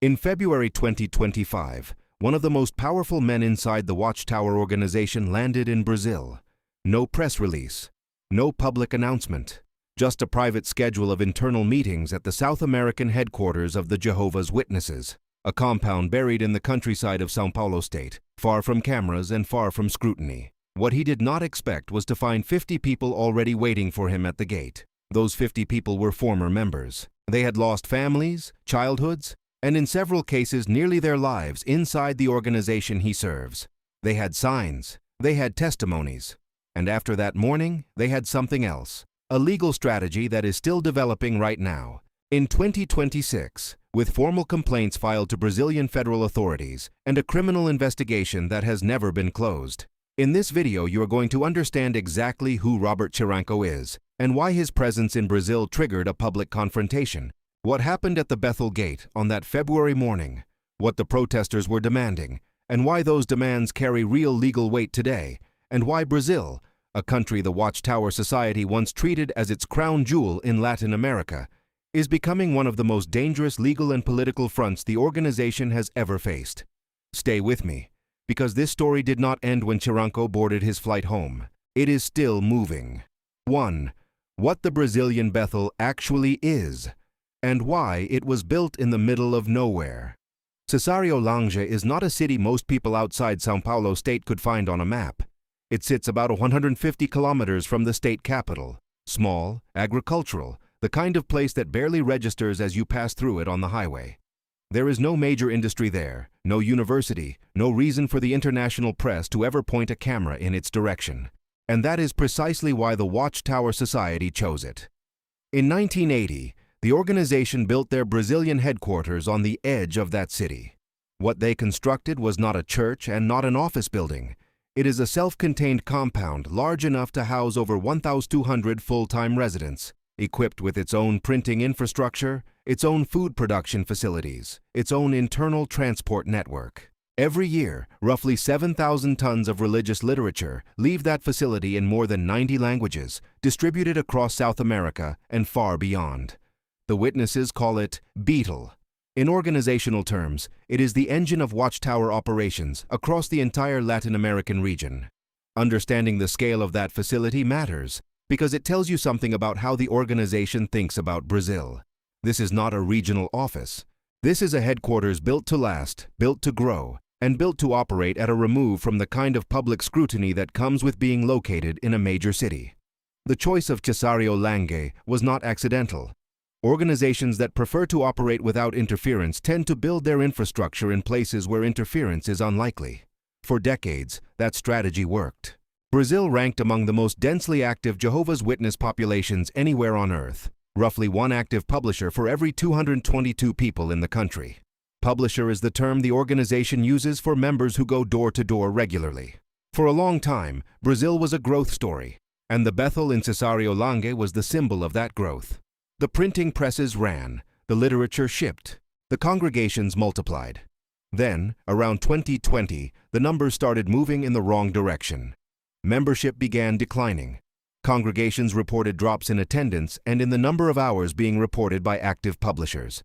In February 2025, one of the most powerful men inside the Watchtower organization landed in Brazil. No press release, no public announcement, just a private schedule of internal meetings at the South American headquarters of the Jehovah's Witnesses, a compound buried in the countryside of São Paulo state, far from cameras and far from scrutiny. What he did not expect was to find 50 people already waiting for him at the gate. Those 50 people were former members. They had lost families, childhoods, and in several cases nearly their lives inside the organization he serves. They had signs, they had testimonies, and after that morning, they had something else, a legal strategy that is still developing right now. In 2026, with formal complaints filed to Brazilian federal authorities and a criminal investigation that has never been closed. In this video, you are going to understand exactly who Robert Ciranko is and why his presence in Brazil triggered a public confrontation. What happened at the Bethel gate on that February morning, what the protesters were demanding, and why those demands carry real legal weight today, and why Brazil, a country the Watchtower Society once treated as its crown jewel in Latin America, is becoming one of the most dangerous legal and political fronts the organization has ever faced. Stay with me, because this story did not end when Ciranko boarded his flight home. It is still moving. 1. What the Brazilian Bethel actually is, and why it was built in the middle of nowhere. Cesareolândia is not a city most people outside São Paulo state could find on a map. It sits about 150 kilometers from the state capital. Small, agricultural, the kind of place that barely registers as you pass through it on the highway. There is no major industry there, no university, no reason for the international press to ever point a camera in its direction. And that is precisely why the Watchtower Society chose it. In 1980, the organization built their Brazilian headquarters on the edge of that city. What they constructed was not a church and not an office building. It is a self-contained compound large enough to house over 1,200 full-time residents, equipped with its own printing infrastructure, its own food production facilities, its own internal transport network. Every year, roughly 7,000 tons of religious literature leave that facility in more than 90 languages, distributed across South America and far beyond. The witnesses call it Bethel. In organizational terms, it is the engine of Watchtower operations across the entire Latin American region. Understanding the scale of that facility matters because it tells you something about how the organization thinks about Brazil. This is not a regional office. This is a headquarters built to last, built to grow, and built to operate at a remove from the kind of public scrutiny that comes with being located in a major city. The choice of Cesareolândia was not accidental. Organizations that prefer to operate without interference tend to build their infrastructure in places where interference is unlikely. For decades, that strategy worked. Brazil ranked among the most densely active Jehovah's Witness populations anywhere on Earth, roughly one active publisher for every 222 people in the country. Publisher is the term the organization uses for members who go door to door regularly. For a long time, Brazil was a growth story, and the Bethel in Cesareolândia was the symbol of that growth. The printing presses ran, the literature shipped, the congregations multiplied. Then, around 2020, the numbers started moving in the wrong direction. Membership began declining. Congregations reported drops in attendance and in the number of hours being reported by active publishers.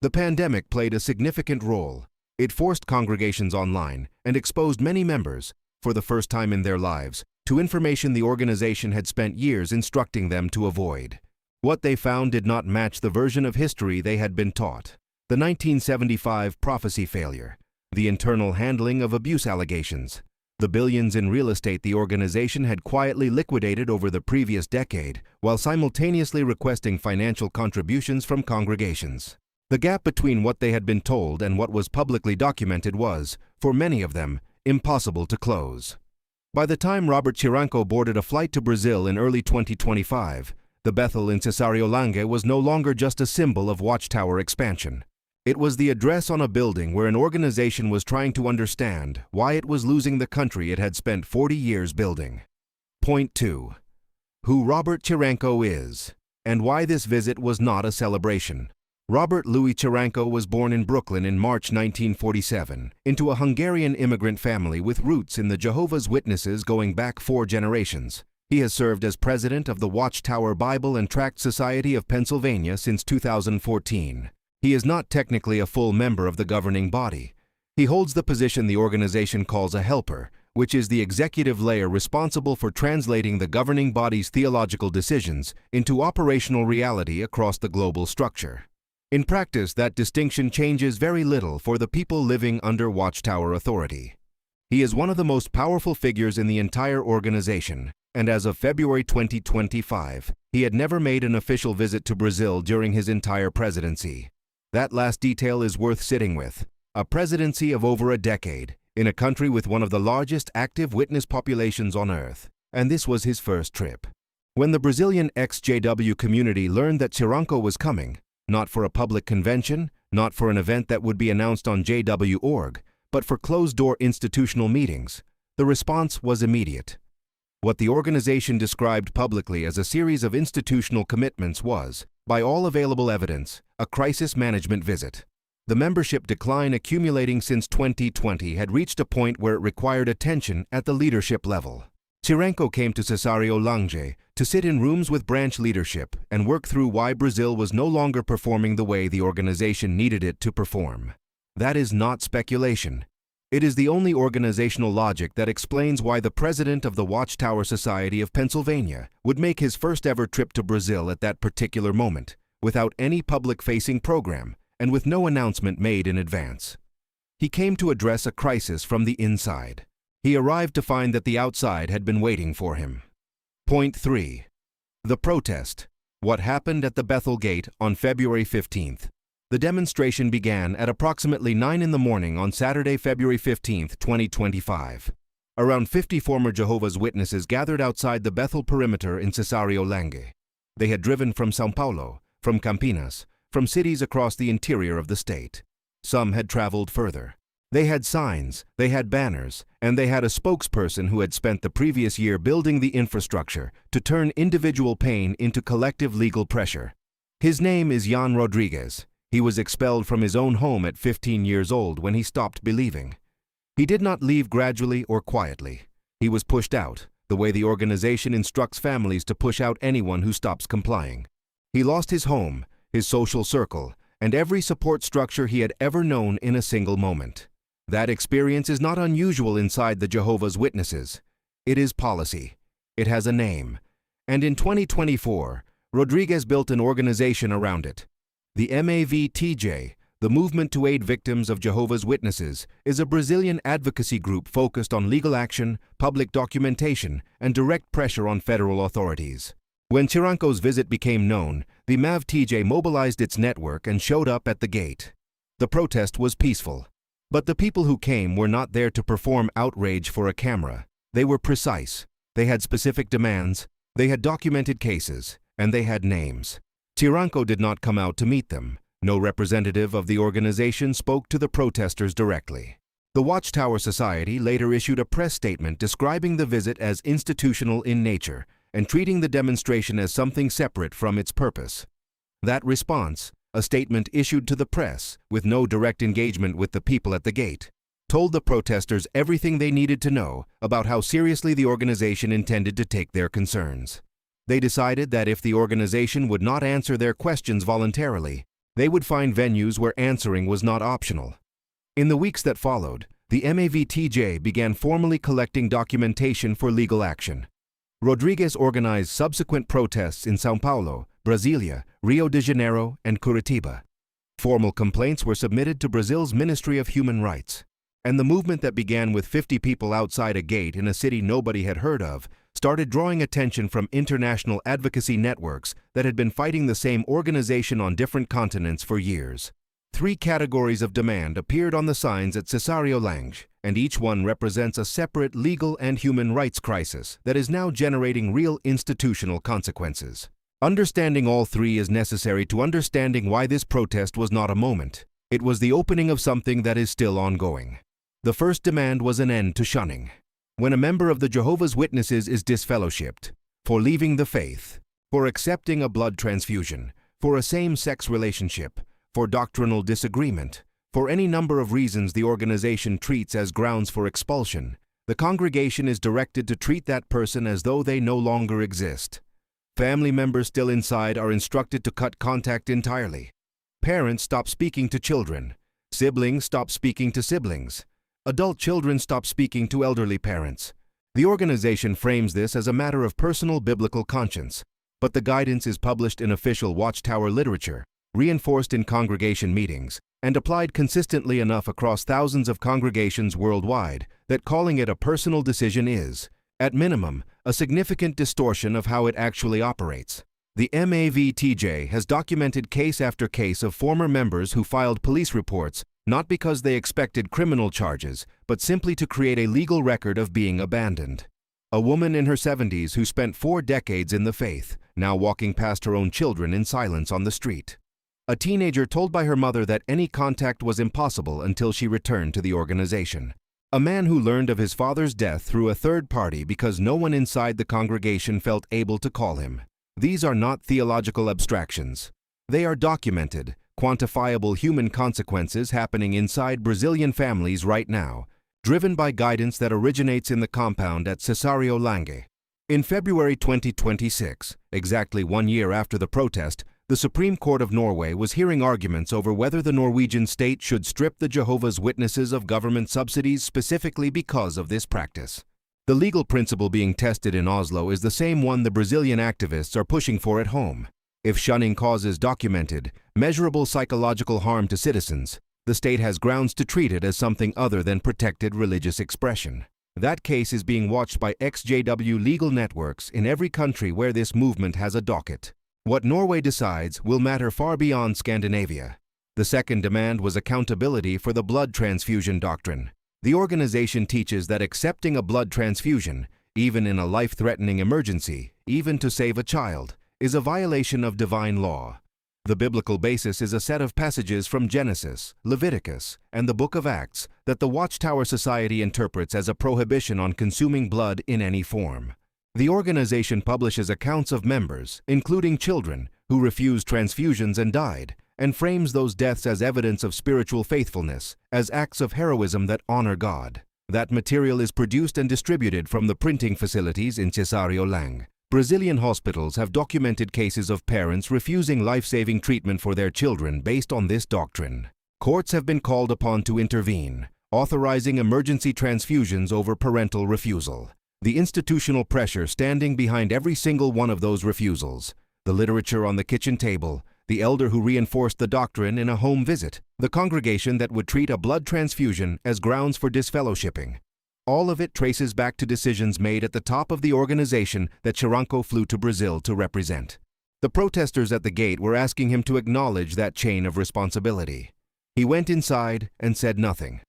The pandemic played a significant role. It forced congregations online and exposed many members, for the first time in their lives, to information the organization had spent years instructing them to avoid. What they found did not match the version of history they had been taught. The 1975 prophecy failure, the internal handling of abuse allegations, the billions in real estate the organization had quietly liquidated over the previous decade, while simultaneously requesting financial contributions from congregations. The gap between what they had been told and what was publicly documented was, for many of them, impossible to close. By the time Robert Ciranko boarded a flight to Brazil in early 2025, the Bethel in Cesareolândia was no longer just a symbol of Watchtower expansion. It was the address on a building where an organization was trying to understand why it was losing the country it had spent 40 years building. Point 2. Who Robert Ciranko is, and why this visit was not a celebration. Robert Louis Ciranko was born in Brooklyn in March 1947 into a Hungarian immigrant family with roots in the Jehovah's Witnesses going back 4 generations. He has served as president of the Watchtower Bible and Tract Society of Pennsylvania since 2014. He is not technically a full member of the governing body. He holds the position the organization calls a helper, which is the executive layer responsible for translating the governing body's theological decisions into operational reality across the global structure. In practice, that distinction changes very little for the people living under Watchtower authority. He is one of the most powerful figures in the entire organization, and as of February 2025, he had never made an official visit to Brazil during his entire presidency. That last detail is worth sitting with. A presidency of over a decade, in a country with one of the largest active witness populations on Earth, and this was his first trip. When the Brazilian ex-JW community learned that Ciranko was coming, not for a public convention, not for an event that would be announced on JW.org, but for closed-door institutional meetings, the response was immediate. What the organization described publicly as a series of institutional commitments was, by all available evidence, a crisis management visit. The membership decline accumulating since 2020 had reached a point where it required attention at the leadership level. Ciranko came to Cesario Lange to sit in rooms with branch leadership and work through why Brazil was no longer performing the way the organization needed it to perform. That is not speculation. It is the only organizational logic that explains why the president of the Watchtower Society of Pennsylvania would make his first ever trip to Brazil at that particular moment, without any public-facing program and with no announcement made in advance. He came to address a crisis from the inside. He arrived to find that the outside had been waiting for him. Point 3. The protest. What happened at the Bethel gate on February 15th. The demonstration began at approximately 9 in the morning on Saturday, February 15, 2025. Around 50 former Jehovah's Witnesses gathered outside the Bethel perimeter in Cesario Lange. They had driven from São Paulo, from Campinas, from cities across the interior of the state. Some had traveled further. They had signs, they had banners, and they had a spokesperson who had spent the previous year building the infrastructure to turn individual pain into collective legal pressure. His name is Jan Rodrigues. He was expelled from his own home at 15 years old when he stopped believing. He did not leave gradually or quietly. He was pushed out, the way the organization instructs families to push out anyone who stops complying. He lost his home, his social circle, and every support structure he had ever known in a single moment. That experience is not unusual inside the Jehovah's Witnesses. It is policy. It has a name. And in 2024, Rodrigues built an organization around it. The MAVTJ, the Movement to Aid Victims of Jehovah's Witnesses, is a Brazilian advocacy group focused on legal action, public documentation, and direct pressure on federal authorities. When Ciranko's visit became known, the MAVTJ mobilized its network and showed up at the gate. The protest was peaceful. But the people who came were not there to perform outrage for a camera. They were precise. They had specific demands. They had documented cases. And they had names. Ciranko did not come out to meet them. No representative of the organization spoke to the protesters directly. The Watchtower Society later issued a press statement describing the visit as institutional in nature and treating the demonstration as something separate from its purpose. That response, a statement issued to the press with no direct engagement with the people at the gate, told the protesters everything they needed to know about how seriously the organization intended to take their concerns. They decided that if the organization would not answer their questions voluntarily, they would find venues where answering was not optional. In the weeks that followed, the MAVTJ began formally collecting documentation for legal action. Rodrigues organized subsequent protests in São Paulo, Brasília, Rio de Janeiro, and Curitiba. Formal complaints were submitted to Brazil's Ministry of Human Rights. And the movement that began with 50 people outside a gate in a city nobody had heard of started drawing attention from international advocacy networks that had been fighting the same organization on different continents for years. 3 categories of demand appeared on the signs at Cesario Lange, and each one represents a separate legal and human rights crisis that is now generating real institutional consequences. Understanding all 3 is necessary to understanding why this protest was not a moment. It was the opening of something that is still ongoing. The first demand was an end to shunning. When a member of the Jehovah's Witnesses is disfellowshipped, for leaving the faith, for accepting a blood transfusion, for a same-sex relationship, for doctrinal disagreement, for any number of reasons the organization treats as grounds for expulsion, the congregation is directed to treat that person as though they no longer exist. Family members still inside are instructed to cut contact entirely. Parents stop speaking to children. Siblings stop speaking to siblings. Adult children stop speaking to elderly parents. The organization frames this as a matter of personal biblical conscience, but the guidance is published in official Watchtower literature, reinforced in congregation meetings, and applied consistently enough across thousands of congregations worldwide that calling it a personal decision is, at minimum, a significant distortion of how it actually operates. The MAVTJ has documented case after case of former members who filed police reports not because they expected criminal charges, but simply to create a legal record of being abandoned. A woman in her 70s who spent 4 decades in the faith, now walking past her own children in silence on the street. A teenager told by her mother that any contact was impossible until she returned to the organization. A man who learned of his father's death through a third party because no one inside the congregation felt able to call him. These are not theological abstractions. They are documented, quantifiable human consequences happening inside Brazilian families right now, driven by guidance that originates in the compound at Cesario Lange. In February 2026, exactly 1 year after the protest, the Supreme Court of Norway was hearing arguments over whether the Norwegian state should strip the Jehovah's Witnesses of government subsidies specifically because of this practice. The legal principle being tested in Oslo is the same one the Brazilian activists are pushing for at home. If shunning causes documented, measurable psychological harm to citizens, the state has grounds to treat it as something other than protected religious expression. That case is being watched by Ex-JW legal networks in every country where this movement has a docket. What Norway decides will matter far beyond Scandinavia. The second demand was accountability for the blood transfusion doctrine. The organization teaches that accepting a blood transfusion, even in a life-threatening emergency, even to save a child, is a violation of divine law. The biblical basis is a set of passages from Genesis, Leviticus, and the Book of Acts that the Watchtower Society interprets as a prohibition on consuming blood in any form. The organization publishes accounts of members, including children, who refused transfusions and died, and frames those deaths as evidence of spiritual faithfulness, as acts of heroism that honor God. That material is produced and distributed from the printing facilities in Cesario Lange. Brazilian hospitals have documented cases of parents refusing life-saving treatment for their children based on this doctrine. Courts have been called upon to intervene, authorizing emergency transfusions over parental refusal. The institutional pressure standing behind every single one of those refusals, the literature on the kitchen table, the elder who reinforced the doctrine in a home visit, the congregation that would treat a blood transfusion as grounds for disfellowshipping. All of it traces back to decisions made at the top of the organization that Ciranko flew to Brazil to represent. The protesters at the gate were asking him to acknowledge that chain of responsibility. He went inside and said nothing.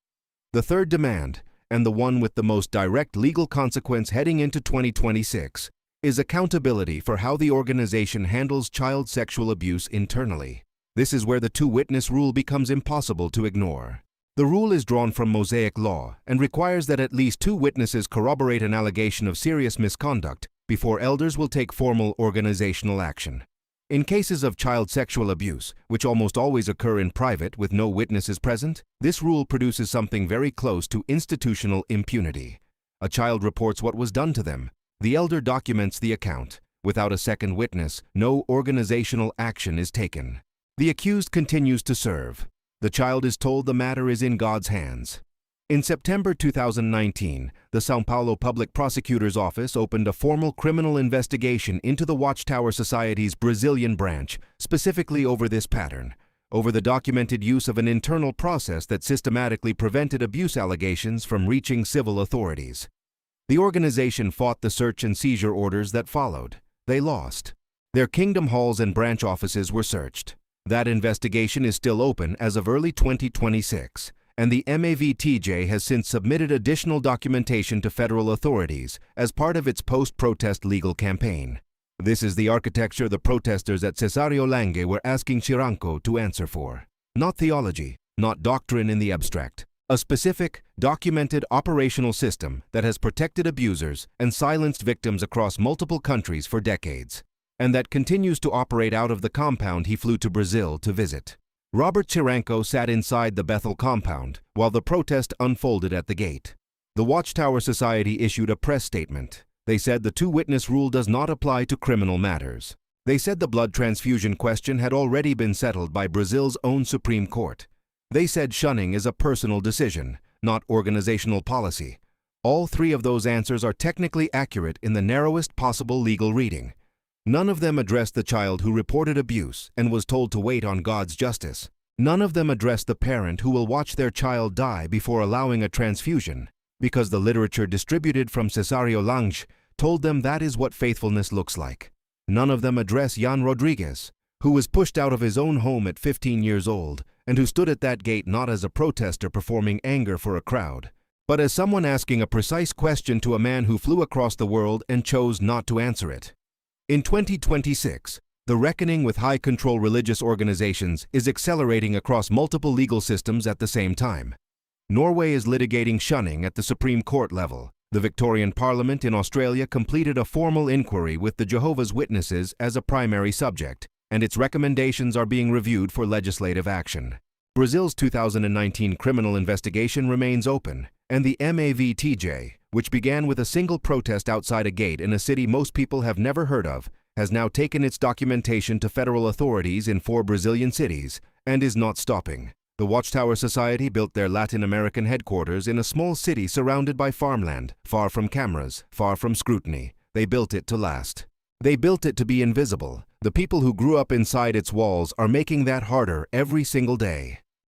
The third demand, and the one with the most direct legal consequence heading into 2026, is accountability for how the organization handles child sexual abuse internally. This is where the two-witness rule becomes impossible to ignore. The rule is drawn from Mosaic law and requires that at least 2 witnesses corroborate an allegation of serious misconduct before elders will take formal organizational action. In cases of child sexual abuse, which almost always occur in private with no witnesses present, this rule produces something very close to institutional impunity. A child reports what was done to them. The elder documents the account. Without a second witness, no organizational action is taken. The accused continues to serve. The child is told the matter is in God's hands. In September 2019, the São Paulo Public Prosecutor's Office opened a formal criminal investigation into the Watchtower Society's Brazilian branch, specifically over this pattern, over the documented use of an internal process that systematically prevented abuse allegations from reaching civil authorities. The organization fought the search and seizure orders that followed. They lost. Their kingdom halls and branch offices were searched. That investigation is still open as of early 2026, and the MAVTJ has since submitted additional documentation to federal authorities as part of its post-protest legal campaign. This is the architecture the protesters at Cesario Lange were asking Ciranko to answer for. Not theology, not doctrine in the abstract. A specific, documented operational system that has protected abusers and silenced victims across multiple countries for decades, and that continues to operate out of the compound he flew to Brazil to visit. Robert Ciranko sat inside the Bethel compound while the protest unfolded at the gate. The Watchtower Society issued a press statement. They said the two-witness rule does not apply to criminal matters. They said the blood transfusion question had already been settled by Brazil's own Supreme Court. They said shunning is a personal decision, not organizational policy. All three of those answers are technically accurate in the narrowest possible legal reading. None of them addressed the child who reported abuse and was told to wait on God's justice. None of them addressed the parent who will watch their child die before allowing a transfusion, because the literature distributed from Cesario Lange told them that is what faithfulness looks like. None of them address Jan Rodriguez, who was pushed out of his own home at 15 years old and who stood at that gate not as a protester performing anger for a crowd, but as someone asking a precise question to a man who flew across the world and chose not to answer it. In 2026, the reckoning with high-control religious organizations is accelerating across multiple legal systems at the same time. Norway is litigating shunning at the Supreme Court level. The Victorian Parliament in Australia completed a formal inquiry with the Jehovah's Witnesses as a primary subject, and its recommendations are being reviewed for legislative action. Brazil's 2019 criminal investigation remains open, and the MAVTJ, which began with a single protest outside a gate in a city most people have never heard of, has now taken its documentation to federal authorities in 4 Brazilian cities and is not stopping. The Watchtower Society built their Latin American headquarters in a small city surrounded by farmland, far from cameras, far from scrutiny. They built it to last. They built it to be invisible. The people who grew up inside its walls are making that harder every single day.